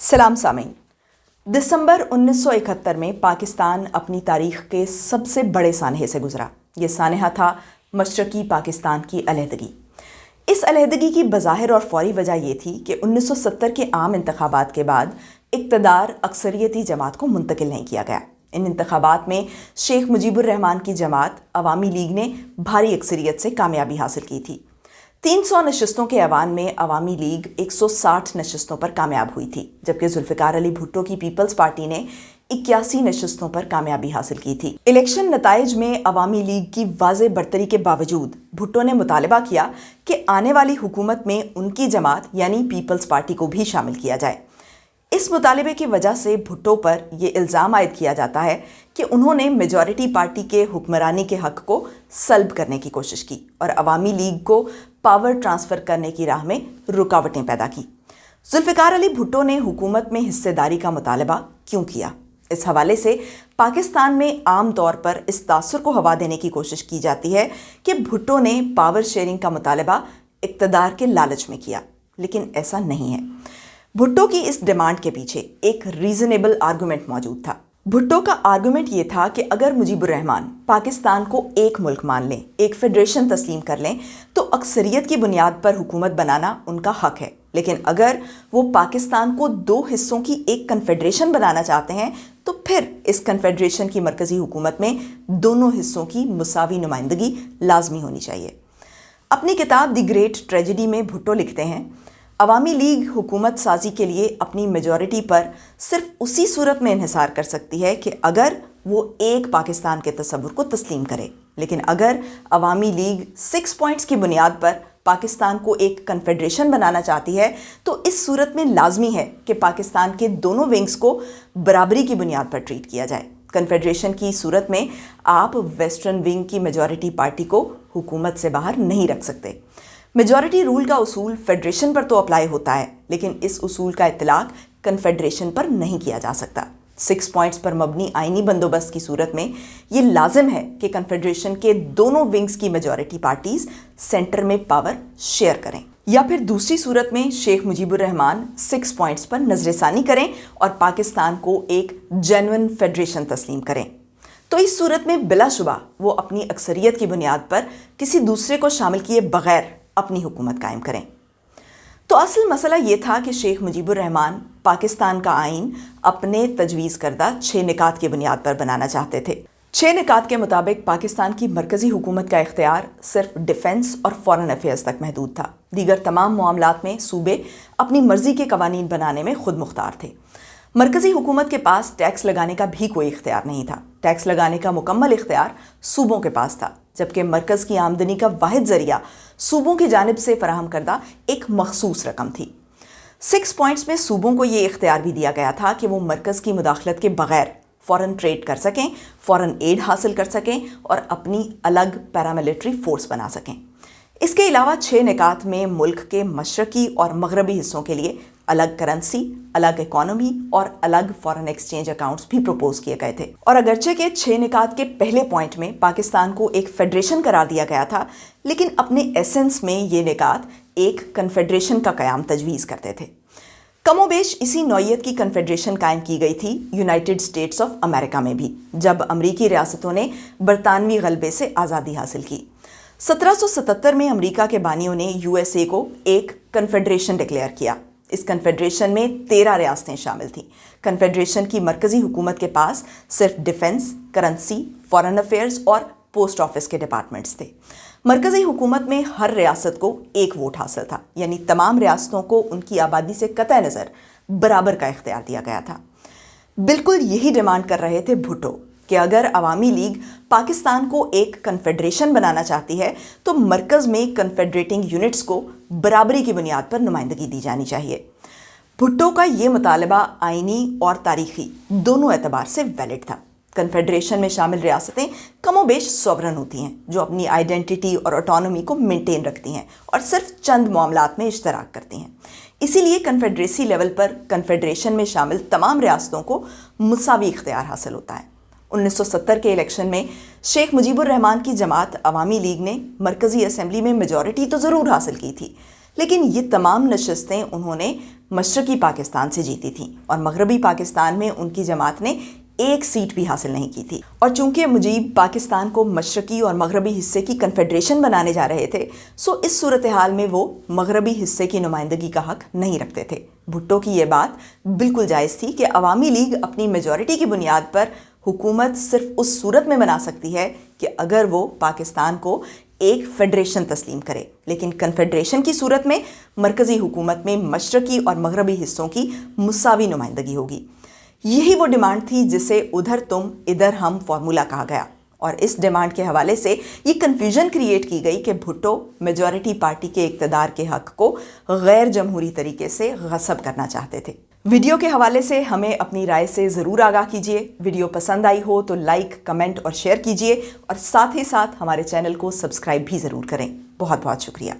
सलाम सामीन। दिसंबर 1971 में पाकिस्तान अपनी तारीख के सबसे बड़े सानहे से गुजरा। ये सानहा था मशरकी पाकिस्तान की अलहदगी। इस अलहदगी की बज़ाहिर और फौरी वजह यह थी कि 1970 के आम इंतखाबात के बाद इक़्तिदार अक्सरियती जमात को मुंतकिल नहीं किया गया। इन इंतखाबात में शेख मुजीबुर रहमान की जमात अवामी लीग ने भारी अक्सरियत से कामयाबी हासिल की थी। 300 नशस्तों के ऐवान में अवामी लीग 160 नशस्तों पर कामयाब हुई थी, जबकि जुल्फ़िकार अली भुट्टो की पीपल्स पार्टी ने 81 नशस्तों पर कामयाबी हासिल की थी। इलेक्शन नताइज में अवामी लीग की वाज़े बरतरी के बावजूद भुट्टो ने मुतालबा किया कि आने वाली हुकूमत में उनकी जमात यानी पीपल्स पार्टी को भी शामिल किया जाए। इस मुतालबे की वजह से भुट्टो पर यह इल्ज़ाम आयद किया जाता है कि उन्होंने मेजॉरिटी पार्टी के हुक्मरानी के हक़ को सल्ब करने की कोशिश की और अवामी लीग को पावर ट्रांसफ़र करने की राह में रुकावटें पैदा की। जुल्फ़िकार अली भुट्टो ने हुकूमत में हिस्सेदारी का मुतालबा क्यों किया? इस हवाले से पाकिस्तान में आम तौर पर इस तासुर को हवा देने की कोशिश की जाती है कि भुट्टो ने पावर शेयरिंग का मुतालबा इक़्तिदार के लालच में किया, लेकिन ऐसा नहीं है। भुट्टो की इस डिमांड के पीछे एक रीजनेबल आर्गूमेंट मौजूद था। भुट्टो का आर्गूमेंट ये था कि अगर मुजीबुर रहमान पाकिस्तान को एक मुल्क मान लें, एक फेडरेशन तस्लीम कर लें, तो अक्सरियत की बुनियाद पर हुकूमत बनाना उनका हक है। लेकिन अगर वो पाकिस्तान को दो हिस्सों की एक कन्फेडरेशन बनाना चाहते हैं, तो फिर इस कन्फेडरेशन की मरकज़ी हुकूमत में दोनों हिस्सों की मुसावी नुमाइंदगी लाजमी होनी चाहिए। अपनी किताब द ग्रेट ट्रेजेडी में भुट्टो लिखते हैं, अवामी लीग हुकूमत साजी के लिए अपनी मेजॉरिटी पर सिर्फ उसी सूरत में इन्हिसार कर सकती है कि अगर वो एक पाकिस्तान के तसव्वुर को तस्लीम करे। लेकिन अगर अवामी लीग 6 पॉइंट्स की बुनियाद पर पाकिस्तान को एक कन्फेडरेशन बनाना चाहती है, तो इस सूरत में लाजमी है कि पाकिस्तान के दोनों विंग्स को बराबरी की बुनियाद पर ट्रीट किया जाए। कन्फेडरेशन की सूरत में आप वेस्टर्न विंग की मेजॉरिटी पार्टी को हुकूमत से बाहर नहीं रख सकते। मेजॉरिटी रूल का उसूल फेडरेशन पर तो अप्लाई होता है, लेकिन इस उसूल का इतलाक कन्फेडरेशन पर नहीं किया जा सकता। 6 पॉइंट्स पर मबनी आइनी बंदोबस्त की सूरत में ये लाजिम है कि कन्फेडरेशन के दोनों विंग्स की मेजॉरिटी पार्टीज सेंटर में पावर शेयर करें, या फिर दूसरी सूरत में शेख मुजीबुर रहमान 6 पॉइंट्स पर नजरसानी करें और पाकिस्तान को एक जेन्युइन फेडरेशन तस्लीम करें। तो इस सूरत में बिलाशुबा वो अपनी अक्सरियत की बुनियाद पर किसी दूसरे को शामिल किए बगैर अपनी हुकूमत कायम करें। तो असल मसला ये था कि शेख मुजीबुर रहमान पाकिस्तान का आइन अपने तजवीज़ करदा 6 निकात की बुनियाद पर बनाना चाहते थे। 6 निकात के मुताबिक पाकिस्तान की मरकज़ी हुकूमत का इख्तियार सिर्फ डिफेंस और फॉरेन अफेयर्स तक महदूद था। दीगर तमाम मामलात में सूबे अपनी मर्जी के कवानीन बनाने में खुद मुख्तार थे। मरकज़ी हुकूमत के पास टैक्स लगाने का भी कोई इख्तियार नहीं था। टैक्स लगाने का मुकम्मल इख्तियार सूबों के पास था, जबकि मरकज़ की आमदनी का वाहिद ज़रिया सूबों की जानिब से फराहम करदा एक मखसूस रकम थी। 6 पॉइंट्स में सूबों को ये इख्तियार भी दिया गया था कि वो मरकज़ की मुदाखलत के बगैर फ़ॉरेन ट्रेड कर सकें, फ़ॉरेन एड हासिल कर सकें और अपनी अलग पैरामिलिट्री फोर्स बना सकें। इसके अलावा 6 निकात में मुल्क के मशरकी और मगरबी हिस्सों के लिए अलग करेंसी, अलग इकोनॉमी और अलग फॉरेन एक्सचेंज अकाउंट्स भी प्रपोज किए गए थे। और अगरचे के 6 निकात के पहले पॉइंट में पाकिस्तान को एक फेडरेशन करार दिया गया था, लेकिन अपने एसेंस में ये निकात एक कन्फेडरेशन का क़याम तजवीज़ करते थे। कमोबेश इसी नौइयत की कन्फेडरेशन कायम की गई थी यूनाइटेड स्टेट्स ऑफ अमेरिका में भी, जब अमरीकी रियासतों ने बरतानवी गलबे से आज़ादी हासिल की। 1777 में अमरीका के बानियों ने यूएसए को एक कन्फेडरेशन डिक्लेयर किया। इस कन्फेडरेशन में 13 रियासतें शामिल थीं। कन्फेडरेशन की मरकज़ी हुकूमत के पास सिर्फ डिफेंस, करेंसी, फॉरेन अफेयर्स और पोस्ट ऑफिस के डिपार्टमेंट्स थे। मरकज़ी हुकूमत में हर रियासत को एक वोट हासिल था, यानी तमाम रियासतों को उनकी आबादी से कतई नज़र बराबर का इख्तियार दिया गया था। बिल्कुल यही डिमांड कर रहे थे भुट्टो कि अगर अवामी लीग पाकिस्तान को एक कन्फेडरेशन बनाना चाहती है, तो मरकज़ में कन्फेडरेटिंग यूनिट्स को बराबरी की बुनियाद पर नुमाइंदगी दी जानी चाहिए। भुट्टो का ये मुतालबा आइनी और तारीखी दोनों एतबार से वैलिड था। कन्फेडरेशन में शामिल रियासतें कमोबेश सॉवरन होती हैं, जो अपनी आइडेंटिटी और ऑटोनॉमी को मेंटेन रखती हैं और सिर्फ चंद मामलात में इश्तराक करती हैं। इसीलिए कन्फेडरेसी लेवल पर कन्फेडरेशन में शामिल तमाम रियासतों को मुसावी इख्तियार हासिल होता है। 1970 के इलेक्शन में शेख मुजीबुर रहमान की जमात अवामी लीग ने मरकज़ी असेंबली में मेजॉरिटी तो ज़रूर हासिल की थी, लेकिन ये तमाम नशस्तें उन्होंने मशरकी पाकिस्तान से जीती थीं और मगरबी पाकिस्तान में उनकी जमात ने एक सीट भी हासिल नहीं की थी। और चूंकि मुजीब पाकिस्तान को मशरकी और मगरबी हिस्से की कन्फेडरेशन बनाने जा रहे थे, सो इस सूरत हाल में वो मगरबी हिस्से की नुमाइंदगी का हक नहीं रखते थे। भुट्टो की ये बात बिल्कुल जायज़ थी कि अवामी लीग अपनी मेजॉरिटी की बुनियाद पर हुकूमत सिर्फ उस सूरत में बना सकती है कि अगर वो पाकिस्तान को एक फेडरेशन तस्लीम करे, लेकिन कन्फेडरेशन की सूरत में मरकज़ी हुकूमत में मशरकी और मगरबी हिस्सों की मुसावी नुमाइंदगी होगी। यही वो डिमांड थी जिसे उधर तुम इधर हम फार्मूला कहा गया, और इस डिमांड के हवाले से ये कन्फ्यूजन क्रिएट की गई कि भुट्टो मेजॉरिटी पार्टी के इक़्तिदार के हक को गैर जमहूरी तरीके से गस्ब करना चाहते थे। वीडियो के हवाले से हमें अपनी राय से ज़रूर आगाह कीजिए। वीडियो पसंद आई हो तो लाइक, कमेंट और शेयर कीजिए, और साथ ही साथ हमारे चैनल को सब्सक्राइब भी ज़रूर करें। बहुत बहुत शुक्रिया।